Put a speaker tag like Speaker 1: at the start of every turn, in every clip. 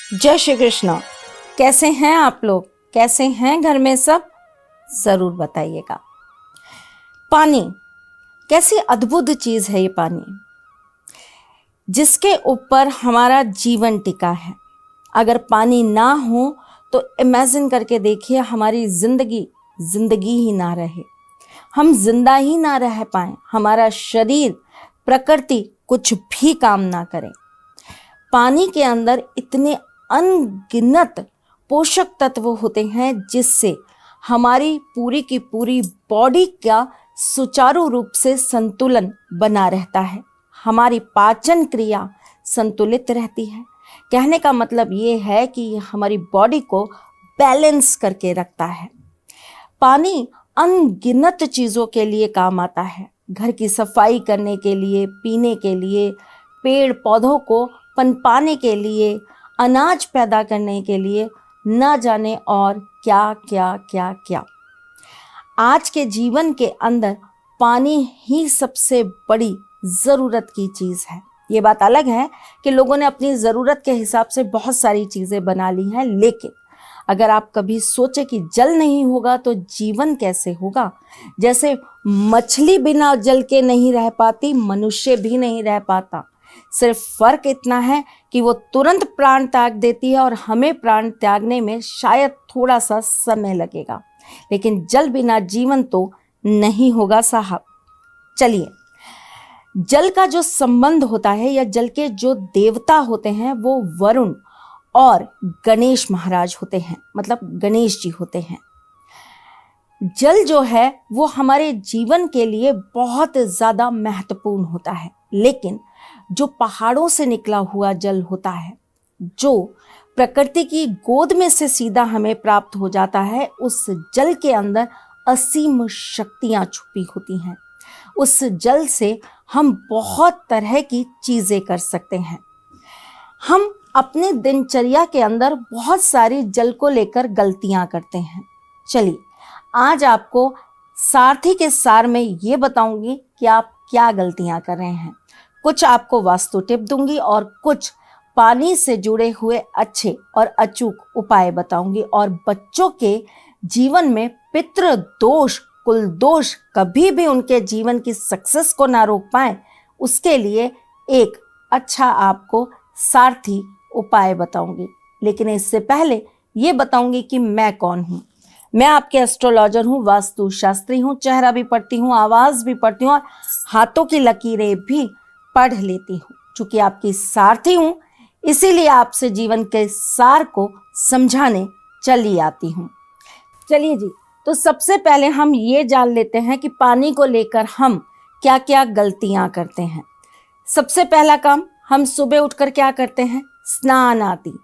Speaker 1: जय श्री कृष्ण। कैसे हैं आप लोग? कैसे हैं घर में सब? जरूर बताइएगा। पानी कैसी अद्भुत चीज है ये पानी, जिसके ऊपर हमारा जीवन टिका है। अगर पानी ना हो तो इमेजिन करके देखिए, हमारी जिंदगी ही ना रहे, हम जिंदा ही ना रह पाए, हमारा शरीर, प्रकृति कुछ भी काम ना करे। पानी के अंदर इतने अनगिनत पोषक तत्व होते हैं जिससे हमारी पूरी की पूरी बॉडी का सुचारू रूप से संतुलन बना रहता है। हमारी पाचन क्रिया संतुलित रहती है। कहने का मतलब ये है कि हमारी बॉडी को बैलेंस करके रखता है। पानी अनगिनत चीज़ों के लिए काम आता है। घर की सफाई करने के लिए, पीने के लिए, पेड़ पौधों को पनपाने के लिए, अनाज पैदा करने के लिए, न जाने और क्या क्या क्या क्या। आज के जीवन के अंदर पानी ही सबसे बड़ी ज़रूरत की चीज़ है। ये बात अलग है कि लोगों ने अपनी ज़रूरत के हिसाब से बहुत सारी चीज़ें बना ली हैं, लेकिन अगर आप कभी सोचे कि जल नहीं होगा तो जीवन कैसे होगा। जैसे मछली बिना जल के नहीं रह पाती, मनुष्य भी नहीं रह पाता। सिर्फ फर्क इतना है कि वो तुरंत प्राण त्याग देती है और हमें प्राण त्यागने में शायद थोड़ा सा समय लगेगा, लेकिन जल बिना जीवन तो नहीं होगा साहब। चलिए, जल का जो संबंध होता है या जल के जो देवता होते हैं वो वरुण और गणेश महाराज होते हैं, मतलब गणेश जी होते हैं। जल जो है वो हमारे जीवन के लिए बहुत ज़्यादा महत्वपूर्ण होता है, लेकिन जो पहाड़ों से निकला हुआ जल होता है, जो प्रकृति की गोद में से सीधा हमें प्राप्त हो जाता है, उस जल के अंदर असीम शक्तियाँ छुपी होती हैं। उस जल से हम बहुत तरह की चीज़ें कर सकते हैं। हम अपने दिनचर्या के अंदर बहुत सारी जल को लेकर गलतियां करते हैं। चलिए, आज आपको सारथी के सार में ये बताऊंगी कि आप क्या गलतियां कर रहे हैं। कुछ आपको वास्तु टिप दूंगी और कुछ पानी से जुड़े हुए अच्छे और अचूक उपाय बताऊंगी। और बच्चों के जीवन में पितृ दोष, कुल दोष कभी भी उनके जीवन की सक्सेस को ना रोक पाए, उसके लिए एक अच्छा आपको सारथी उपाय बताऊंगी। लेकिन इससे पहले ये बताऊंगी कि मैं कौन हूँ। मैं आपके एस्ट्रोलॉजर हूँ, वास्तु शास्त्री हूँ, चेहरा भी पढ़ती हूँ, आवाज़ भी पढ़ती हूँ और हाथों की लकीरें भी पढ़ लेती हूँ। चूँकि आपकी सारथी हूँ, इसीलिए आपसे जीवन के सार को समझाने चली आती हूँ। चलिए जी, तो सबसे पहले हम ये जान लेते हैं कि पानी को लेकर हम क्या क्या गलतियाँ करते हैं। सबसे पहला काम, हम सुबह उठकर क्या करते हैं? स्नान आदि।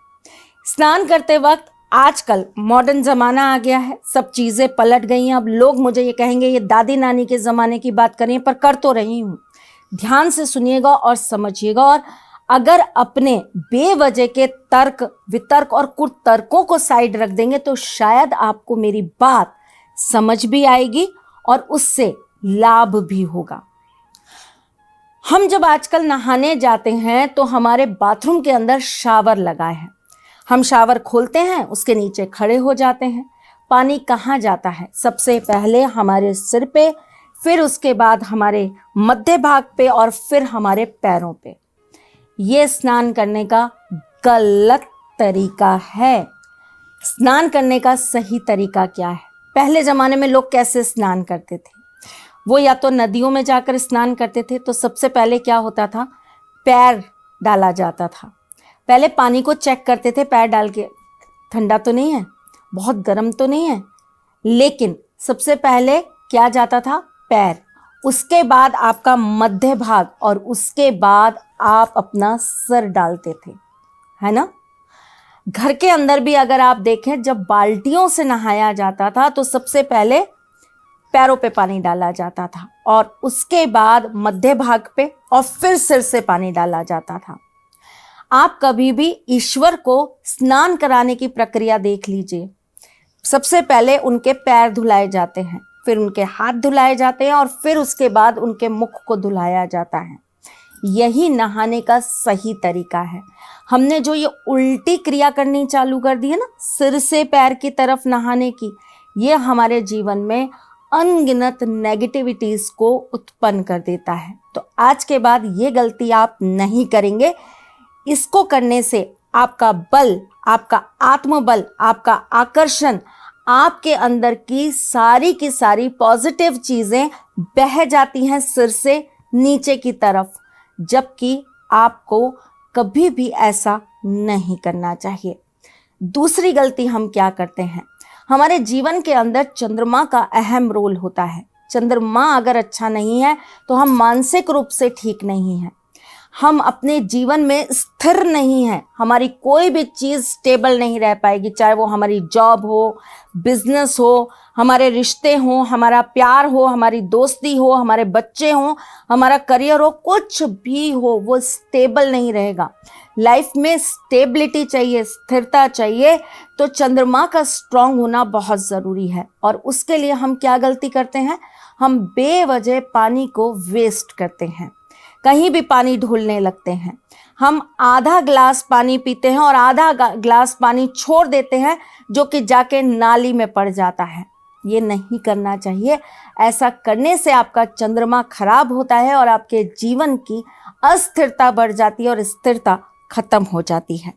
Speaker 1: स्नान करते वक्त आजकल मॉडर्न ज़माना आ गया है, सब चीज़ें पलट गई हैं। अब लोग मुझे ये कहेंगे ये दादी नानी के ज़माने की बात करें, पर कर तो रही हूँ। ध्यान से सुनिएगा और समझिएगा। और अगर अपने बेवजह के तर्क वितर्क और कुतर्कों को साइड रख देंगे तो शायद आपको मेरी बात समझ भी आएगी और उससे लाभ भी होगा। हम जब आजकल नहाने जाते हैं तो हमारे बाथरूम के अंदर शावर लगा है। हम शावर खोलते हैं, उसके नीचे खड़े हो जाते हैं। पानी कहाँ जाता है? सबसे पहले हमारे सिर पे, फिर उसके बाद हमारे मध्य भाग पे और फिर हमारे पैरों पे। ये स्नान करने का गलत तरीका है। स्नान करने का सही तरीका क्या है? पहले ज़माने में लोग कैसे स्नान करते थे? वो या तो नदियों में जाकर स्नान करते थे। तो सबसे पहले क्या होता था? पैर डाला जाता था। पहले पानी को चेक करते थे, पैर डाल के ठंडा तो नहीं है, बहुत गर्म तो नहीं है। लेकिन सबसे पहले क्या जाता था? पैर, उसके बाद आपका मध्य भाग और उसके बाद आप अपना सर डालते थे, है ना। घर के अंदर भी अगर आप देखें, जब बाल्टियों से नहाया जाता था तो सबसे पहले पैरों पे पानी डाला जाता था और उसके बाद मध्य भाग पे और फिर सिर से पानी डाला जाता था। आप कभी भी ईश्वर को स्नान कराने की प्रक्रिया देख लीजिए। सबसे पहले उनके पैर धुलाए जाते हैं, फिर उनके हाथ धुलाए जाते हैं और फिर उसके बाद उनके मुख को धुलाया जाता है। यही नहाने का सही तरीका है। हमने जो ये उल्टी क्रिया करनी चालू कर दी है ना, सिर से पैर की तरफ नहाने की, ये हमारे जीवन में अनगिनत नेगेटिविटीज को उत्पन्न कर देता है। तो आज के बाद ये गलती आप नहीं करेंगे। इसको करने से आपका बल, आपका आत्मबल, आपका आकर्षण, आपके अंदर की सारी पॉजिटिव चीजें बह जाती हैं सिर से नीचे की तरफ, जबकि आपको कभी भी ऐसा नहीं करना चाहिए। दूसरी गलती हम क्या करते हैं, हमारे जीवन के अंदर चंद्रमा का अहम रोल होता है। चंद्रमा अगर अच्छा नहीं है तो हम मानसिक रूप से ठीक नहीं हैं, हम अपने जीवन में स्थिर नहीं हैं, हमारी कोई भी चीज़ स्टेबल नहीं रह पाएगी, चाहे वो हमारी जॉब हो, बिजनेस हो, हमारे रिश्ते हों, हमारा प्यार हो, हमारी दोस्ती हो, हमारे बच्चे हों, हमारा करियर हो, कुछ भी हो, वो स्टेबल नहीं रहेगा। लाइफ में स्टेबिलिटी चाहिए, स्थिरता चाहिए, तो चंद्रमा का स्ट्रांग होना बहुत ज़रूरी है। और उसके लिए हम क्या गलती करते हैं, हम बेवजह पानी को वेस्ट करते हैं, कहीं भी पानी ढूलने लगते हैं। हम आधा ग्लास पानी पीते हैं और आधा ग्लास पानी छोड़ देते हैं, जो कि जाके नाली में पड़ जाता है। ये नहीं करना चाहिए। ऐसा करने से आपका चंद्रमा खराब होता है और आपके जीवन की अस्थिरता बढ़ जाती है और स्थिरता खत्म हो जाती है।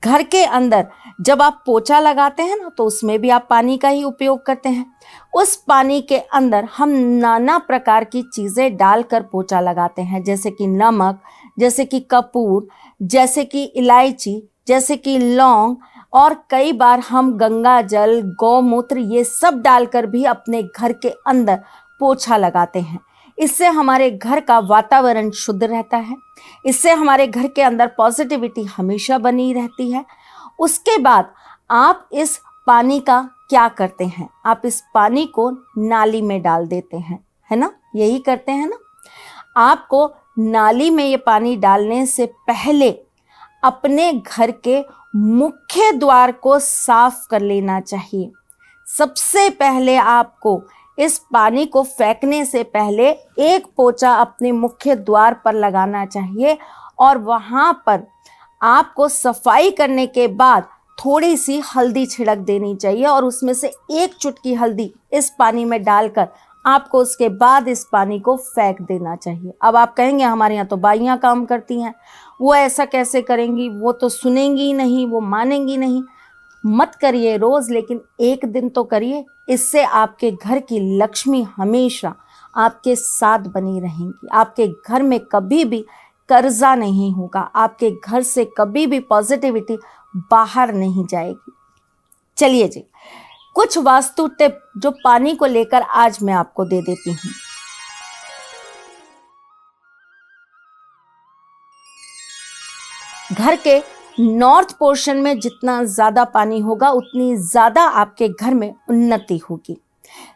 Speaker 1: घर के अंदर जब आप पोछा लगाते हैं ना, तो उसमें भी आप पानी का ही उपयोग करते हैं। उस पानी के अंदर हम नाना प्रकार की चीज़ें डालकर पोछा लगाते हैं, जैसे कि नमक, जैसे कि कपूर, जैसे कि इलायची, जैसे कि लौंग, और कई बार हम गंगा जल, गौमूत्र, ये सब डालकर भी अपने घर के अंदर पोछा लगाते हैं। इससे हमारे घर का वातावरण शुद्ध रहता है, इससे हमारे घर के अंदर पॉजिटिविटी हमेशा बनी रहती है। उसके बाद आप इस पानी का क्या करते हैं, आप इस पानी को नाली में डाल देते हैं, है ना, यही करते हैं ना। आपको नाली में ये पानी डालने से पहले अपने घर के मुख्य द्वार को साफ कर लेना चाहिए। सबसे पहले आपको इस पानी को फेंकने से पहले एक पोछा अपने मुख्य द्वार पर लगाना चाहिए, और वहाँ पर आपको सफाई करने के बाद थोड़ी सी हल्दी छिड़क देनी चाहिए, और उसमें से एक चुटकी हल्दी इस पानी में डालकर आपको उसके बाद इस पानी को फेंक देना चाहिए। अब आप कहेंगे हमारे यहाँ तो बाइयाँ काम करती हैं, वो ऐसा कैसे करेंगी, वो तो सुनेंगी ही नहीं, वो मानेंगी नहीं। मत करिए रोज़, लेकिन एक दिन तो करिए। इससे आपके घर की लक्ष्मी हमेशा आपके साथ बनी रहेंगी, आपके घर में कभी भी कर्जा नहीं होगा, आपके घर से कभी भी पॉजिटिविटी बाहर नहीं जाएगी। चलिए जी, कुछ वास्तु टिप जो पानी को लेकर आज मैं आपको दे देती हूँ। घर के नॉर्थ पोर्शन में जितना ज़्यादा पानी होगा, उतनी ज़्यादा आपके घर में उन्नति होगी।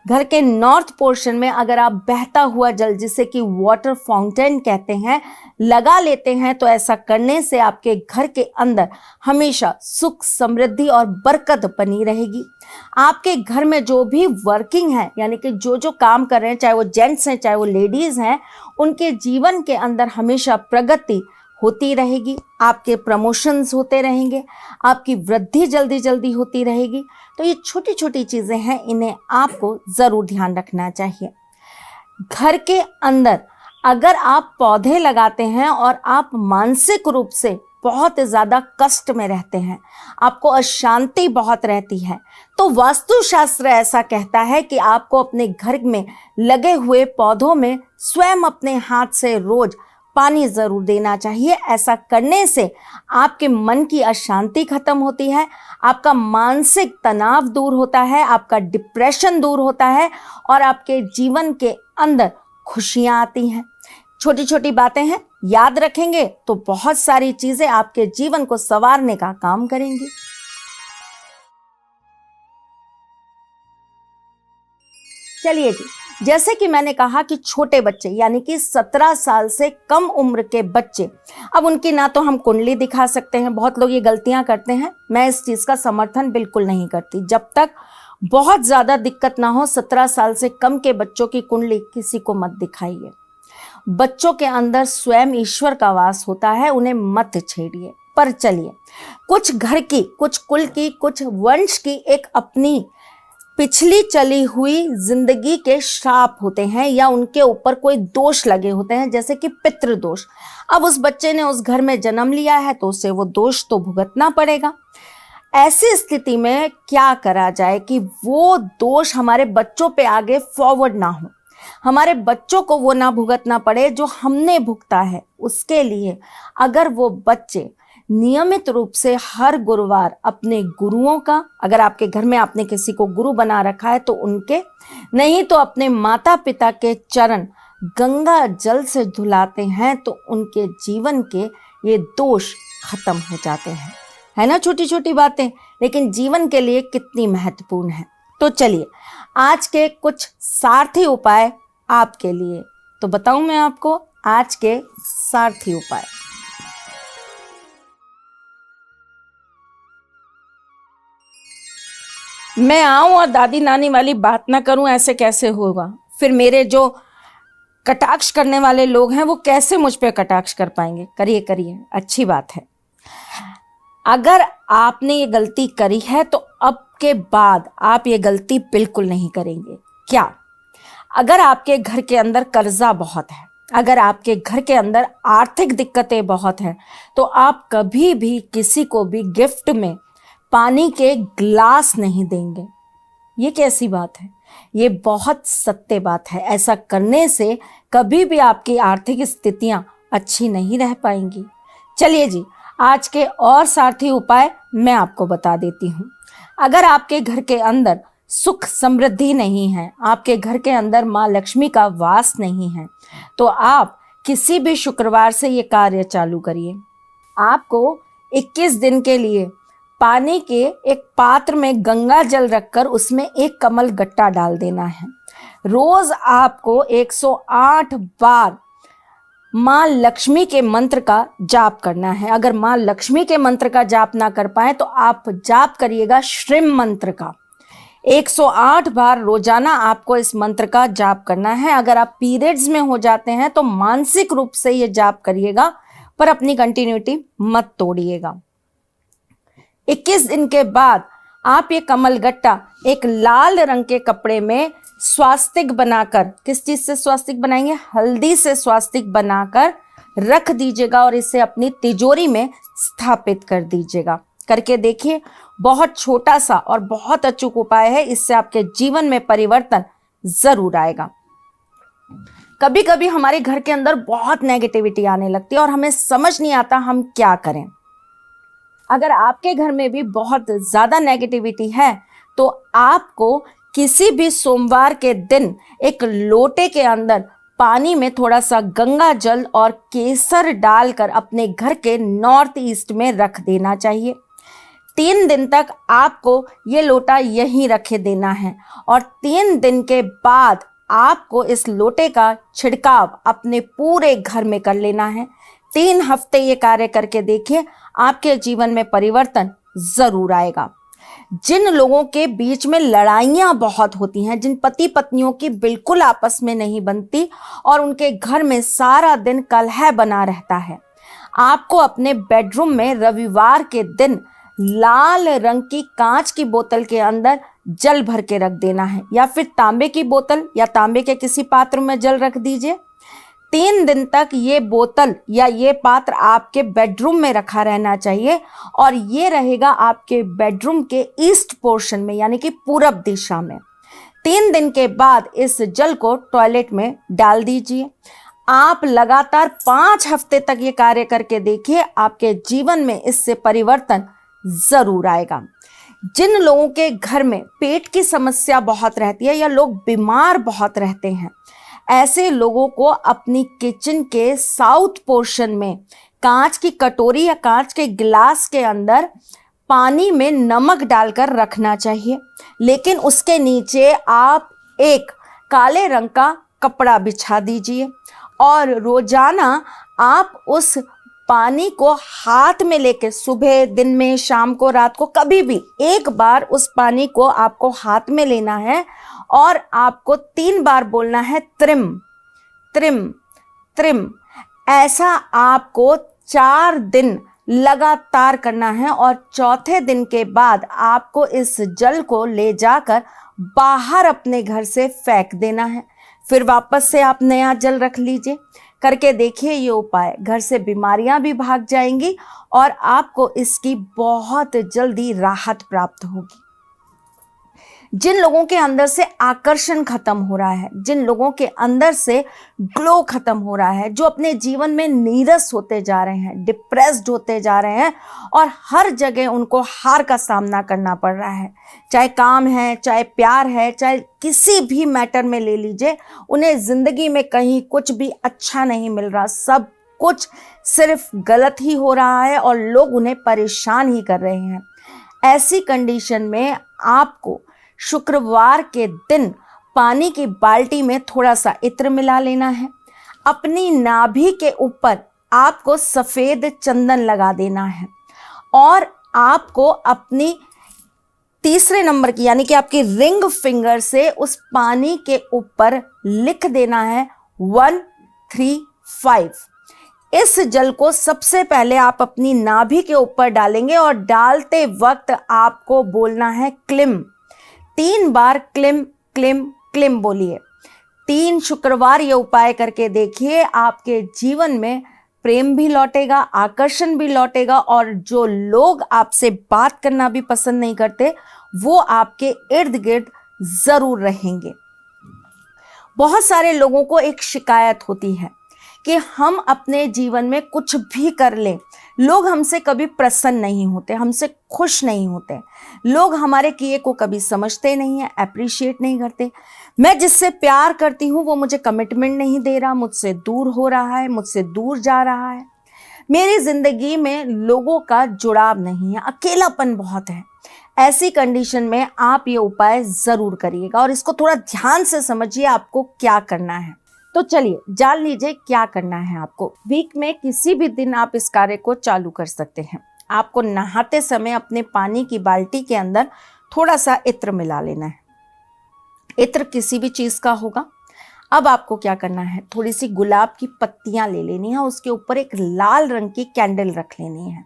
Speaker 1: घर के नॉर्थ पोर्शन में अगर आप बहता हुआ जल, जिसे कि वाटर फाउंटेन कहते हैं, लगा लेते हैं, तो ऐसा करने से आपके घर के अंदर हमेशा सुख, समृद्धि और बरकत बनी रहेगी। आपके घर में जो भी वर्किंग है, यानी कि जो जो काम कर रहे हैं, चाहे वो जेंट्स हैं चाहे वो लेडीज़ हैं, उनके जीवन के अंदर हमेशा प्रगति होती रहेगी, आपके प्रमोशंस होते रहेंगे, आपकी वृद्धि जल्दी जल्दी होती रहेगी। तो ये छोटी छोटी चीज़ें हैं, इन्हें आपको ज़रूर ध्यान रखना चाहिए। घर के अंदर अगर आप पौधे लगाते हैं और आप मानसिक रूप से बहुत ज़्यादा कष्ट में रहते हैं, आपको अशांति बहुत रहती है, तो वास्तुशास्त्र ऐसा कहता है कि आपको अपने घर में लगे हुए पौधों में स्वयं अपने हाथ से रोज पानी ज़रूर देना चाहिए। ऐसा करने से आपके मन की अशांति खत्म होती है, आपका मानसिक तनाव दूर होता है, आपका डिप्रेशन दूर होता है और आपके जीवन के अंदर खुशियाँ आती हैं। छोटी छोटी बातें हैं, याद रखेंगे तो बहुत सारी चीज़ें आपके जीवन को संवारने का काम करेंगी। चलिए जी, जैसे कि मैंने कहा कि छोटे बच्चे यानी कि 17 साल से कम उम्र के बच्चे, अब उनकी ना तो हम कुंडली दिखा सकते हैं, बहुत लोग ये गलतियां करते हैं, मैं इस चीज़ का समर्थन बिल्कुल नहीं करती। जब तक बहुत ज़्यादा दिक्कत ना हो, 17 साल से कम के बच्चों की कुंडली किसी को मत दिखाइए। बच्चों के अंदर स्वयं ईश्वर का वास होता है, उन्हें मत छेड़िए। पर चलिए, कुछ घर की, कुछ कुल की, कुछ वंश की एक अपनी पिछली चली हुई जिंदगी के श्राप होते हैं या उनके ऊपर कोई दोष लगे होते हैं, जैसे कि पितृदोष। अब उस बच्चे ने उस घर में जन्म लिया है तो उसे वो दोष तो भुगतना पड़ेगा। ऐसी स्थिति में क्या करा जाए कि वो दोष हमारे बच्चों पे आगे फॉरवर्ड ना हो, हमारे बच्चों को वो ना भुगतना पड़े जो हमने भुगता है। उसके लिए अगर वो बच्चे नियमित रूप से हर गुरुवार अपने गुरुओं का, अगर आपके घर में आपने किसी को गुरु बना रखा है तो उनके, नहीं तो अपने माता पिता के चरण गंगा जल से धुलाते हैं तो उनके जीवन के ये दोष खत्म हो जाते हैं। है ना, छोटी छोटी बातें, लेकिन जीवन के लिए कितनी महत्वपूर्ण है। तो चलिए आज के कुछ सारथी उपाय आपके लिए, तो बताऊं मैं आपको आज के सारथी उपाय। मैं आऊं और दादी नानी वाली बात ना करूं, ऐसे कैसे होगा? फिर मेरे जो कटाक्ष करने वाले लोग हैं वो कैसे मुझ पे कटाक्ष कर पाएंगे? करिए करिए, अच्छी बात है। अगर आपने ये गलती करी है तो अब के बाद आप ये गलती बिल्कुल नहीं करेंगे। क्या? अगर आपके घर के अंदर कर्जा बहुत है, अगर आपके घर के अंदर आर्थिक दिक्कतें बहुत हैं, तो आप कभी भी किसी को भी गिफ्ट में पानी के ग्लास नहीं देंगे। ये कैसी बात है? ये बहुत सत्य बात है। ऐसा करने से कभी भी आपकी आर्थिक स्थितियां अच्छी नहीं रह पाएंगी। चलिए जी, आज के और सारथी उपाय मैं आपको बता देती हूँ। अगर आपके घर के अंदर सुख समृद्धि नहीं है, आपके घर के अंदर माँ लक्ष्मी का वास नहीं है, तो आप किसी भी शुक्रवार से ये कार्य चालू करिए। आपको 21 दिन के लिए पानी के एक पात्र में गंगा जल रखकर उसमें एक कमल गट्टा डाल देना है। रोज आपको 108 बार माँ लक्ष्मी के मंत्र का जाप करना है। अगर माँ लक्ष्मी के मंत्र का जाप ना कर पाए तो आप जाप करिएगा श्रीम मंत्र का। 108 बार रोजाना आपको इस मंत्र का जाप करना है। अगर आप पीरियड्स में हो जाते हैं तो मानसिक रूप से ये जाप करिएगा, पर अपनी कंटिन्यूटी मत तोड़िएगा। 21 दिन के बाद आप ये कमल गट्टा एक लाल रंग के कपड़े में स्वास्तिक बनाकर, किस चीज से स्वास्तिक बनाएंगे? हल्दी से स्वास्तिक बनाकर रख दीजिएगा और इसे अपनी तिजोरी में स्थापित कर दीजिएगा। करके देखिए, बहुत छोटा सा और बहुत अचूक उपाय है। इससे आपके जीवन में परिवर्तन जरूर आएगा। कभी कभी हमारे घर के अंदर बहुत नेगेटिविटी आने लगती है और हमें समझ नहीं आता हम क्या करें। अगर आपके घर में भी बहुत ज्यादा नेगेटिविटी है तो आपको किसी भी सोमवार के दिन एक लोटे के अंदर पानी में थोड़ा सा गंगा जल और केसर डालकर अपने घर के नॉर्थ ईस्ट में रख देना चाहिए। 3 दिन तक आपको ये लोटा यहीं रखे देना है और 3 दिन के बाद आपको इस लोटे का छिड़काव अपने पूरे घर में कर लेना है। 3 हफ्ते ये कार्य करके देखिए, आपके जीवन में परिवर्तन जरूर आएगा। जिन लोगों के बीच में लड़ाइयां बहुत होती हैं, जिन पति पत्नियों की बिल्कुल आपस में नहीं बनती और उनके घर में सारा दिन कलह बना रहता है, आपको अपने बेडरूम में रविवार के दिन लाल रंग की कांच की बोतल के अंदर जल भर के रख देना है, या फिर तांबे की बोतल या तांबे के किसी पात्र में जल रख दीजिए। 3 दिन तक ये बोतल या ये पात्र आपके बेडरूम में रखा रहना चाहिए और ये रहेगा आपके बेडरूम के ईस्ट पोर्शन में, यानी कि पूरब दिशा में। 3 दिन के बाद इस जल को टॉयलेट में डाल दीजिए। आप लगातार 5 हफ्ते तक ये कार्य करके देखिए, आपके जीवन में इससे परिवर्तन जरूर आएगा। जिन लोगों के घर में पेट की समस्या बहुत रहती है या लोग बीमार बहुत रहते हैं, ऐसे लोगों को अपनी किचन के साउथ पोर्शन में कांच की कटोरी या कांच के गिलास के अंदर पानी में नमक डालकर रखना चाहिए, लेकिन उसके नीचे आप एक काले रंग का कपड़ा बिछा दीजिए और रोजाना आप उस पानी को हाथ में लेके, सुबह, दिन में, शाम को, रात को, कभी भी एक बार उस पानी को आपको हाथ में लेना है और आपको 3 बार बोलना है त्रिम त्रिम त्रिम। ऐसा आपको 4 दिन लगातार करना है और चौथे दिन के बाद आपको इस जल को ले जाकर बाहर अपने घर से फेंक देना है। फिर वापस से आप नया जल रख लीजिए। करके देखिए ये उपाय, घर से बीमारियां भी भाग जाएंगी और आपको इसकी बहुत जल्दी राहत प्राप्त होगी। जिन लोगों के अंदर से आकर्षण खत्म हो रहा है, जिन लोगों के अंदर से ग्लो खत्म हो रहा है, जो अपने जीवन में नीरस होते जा रहे हैं, डिप्रेस्ड होते जा रहे हैं और हर जगह उनको हार का सामना करना पड़ रहा है, चाहे काम है, चाहे प्यार है, चाहे किसी भी मैटर में ले लीजिए, उन्हें जिंदगी में कहीं कुछ भी अच्छा नहीं मिल रहा, सब कुछ सिर्फ गलत ही हो रहा है और लोग उन्हें परेशान ही कर रहे हैं। ऐसी कंडीशन में आपको शुक्रवार के दिन पानी की बाल्टी में थोड़ा सा इत्र मिला लेना है। अपनी नाभि के ऊपर आपको सफेद चंदन लगा देना है और आपको अपनी तीसरे नंबर की यानी कि आपकी रिंग फिंगर से उस पानी के ऊपर लिख देना है 135। इस जल को सबसे पहले आप अपनी नाभि के ऊपर डालेंगे और डालते वक्त आपको बोलना है क्लिम। 3 बार क्लिम क्लिम क्लिम बोलिए। 3 शुक्रवार ये उपाय करके देखिए, आपके जीवन में प्रेम भी लौटेगा, आकर्षण भी लौटेगा और जो लोग आपसे बात करना भी पसंद नहीं करते वो आपके इर्द गिर्द जरूर रहेंगे। बहुत सारे लोगों को एक शिकायत होती है कि हम अपने जीवन में कुछ भी कर लें, लोग हमसे कभी प्रसन्न नहीं होते, हमसे खुश नहीं होते, लोग हमारे किए को कभी समझते नहीं है, अप्रिशिएट नहीं करते। मैं जिससे प्यार करती हूँ वो मुझे कमिटमेंट नहीं दे रहा, मुझसे दूर हो रहा है, मुझसे दूर जा रहा है। मेरी जिंदगी में लोगों का जुड़ाव नहीं है, अकेलापन बहुत है। ऐसी कंडीशन में आप ये उपाय जरूर करिएगा और इसको थोड़ा ध्यान से समझिए आपको क्या करना है। तो चलिए जान लीजिए क्या करना है आपको। वीक में किसी भी दिन आप इस कार्य को चालू कर सकते हैं। आपको नहाते समय अपने पानी की बाल्टी के अंदर थोड़ा सा इत्र मिला लेना है। इत्र किसी भी चीज का होगा। अब आपको क्या करना है, थोड़ी सी गुलाब की पत्तियां ले लेनी है, उसके ऊपर एक लाल रंग की कैंडल रख लेनी है।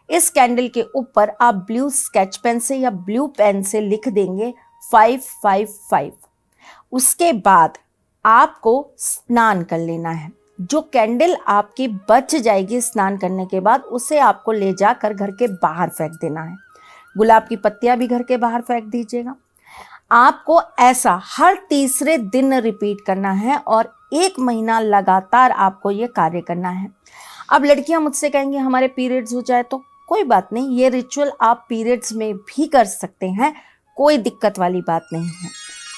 Speaker 1: इस कैंडल के ऊपर आप ब्लू स्केच पेन से या ब्लू पेन से लिख देंगे 555। उसके बाद आपको स्नान कर लेना है। जो कैंडल आपकी बच जाएगी स्नान करने के बाद, उसे आपको ले जाकर घर के बाहर फेंक देना है। गुलाब की पत्तियां भी घर के बाहर फेंक दीजिएगा। आपको ऐसा हर तीसरे दिन रिपीट करना है और 1 महीना लगातार आपको ये कार्य करना है। अब लड़कियां मुझसे कहेंगी हमारे पीरियड्स हो जाए तो, कोई बात नहीं, ये रिचुअल आप पीरियड्स में भी कर सकते हैं, कोई दिक्कत वाली बात नहीं है।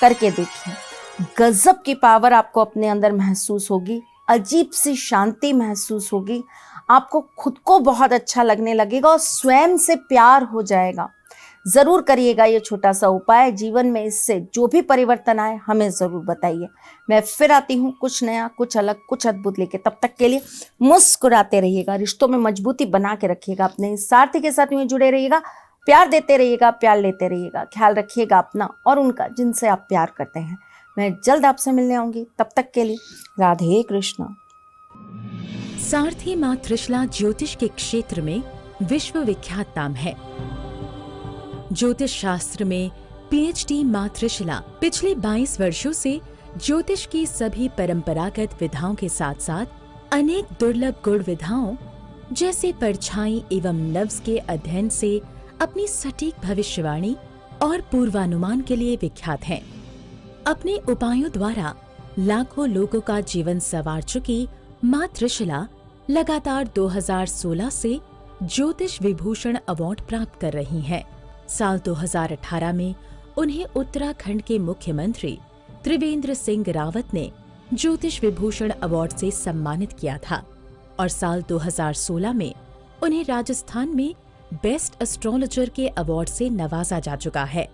Speaker 1: करके देखिए, गजब की पावर आपको अपने अंदर महसूस होगी, अजीब सी शांति महसूस होगी, आपको खुद को बहुत अच्छा लगने लगेगा और स्वयं से प्यार हो जाएगा। जरूर करिएगा ये छोटा सा उपाय। जीवन में इससे जो भी परिवर्तन आए हमें जरूर बताइए। मैं फिर आती हूँ कुछ नया, कुछ अलग, कुछ अद्भुत लेके। तब तक के लिए मुस्कुराते रहिएगा, रिश्तों में मजबूती बना के रखिएगा, अपने साथी के साथ में जुड़े रहिएगा, प्यार देते रहिएगा, प्यार लेते रहिएगा। ख्याल रखिएगा अपना और उनका जिनसे आप प्यार करते हैं। मैं जल्द आपसे मिलने आऊंगी, तब तक के लिए राधे कृष्ण।
Speaker 2: सारथी मां त्रिशला ज्योतिष के क्षेत्र में विश्व विख्यात नाम है। ज्योतिष शास्त्र में पीएचडी मां त्रिशला पिछले 22 वर्षों से ज्योतिष की सभी परंपरागत विधाओं के साथ साथ अनेक दुर्लभ गुण विधाओं जैसे परछाई एवं नव्स के अध्ययन से अपनी सटीक भविष्यवाणी और पूर्वानुमान के लिए विख्यात हैं। अपने उपायों द्वारा लाखों लोगों का जीवन संवार चुकी मां त्रिशला लगातार 2016 से ज्योतिष विभूषण अवार्ड प्राप्त कर रही हैं। साल 2018 में उन्हें उत्तराखंड के मुख्यमंत्री त्रिवेंद्र सिंह रावत ने ज्योतिष विभूषण अवार्ड से सम्मानित किया था और साल 2016 में उन्हें राजस्थान में बेस्ट एस्ट्रोलॉजर के अवार्ड से नवाजा जा चुका है।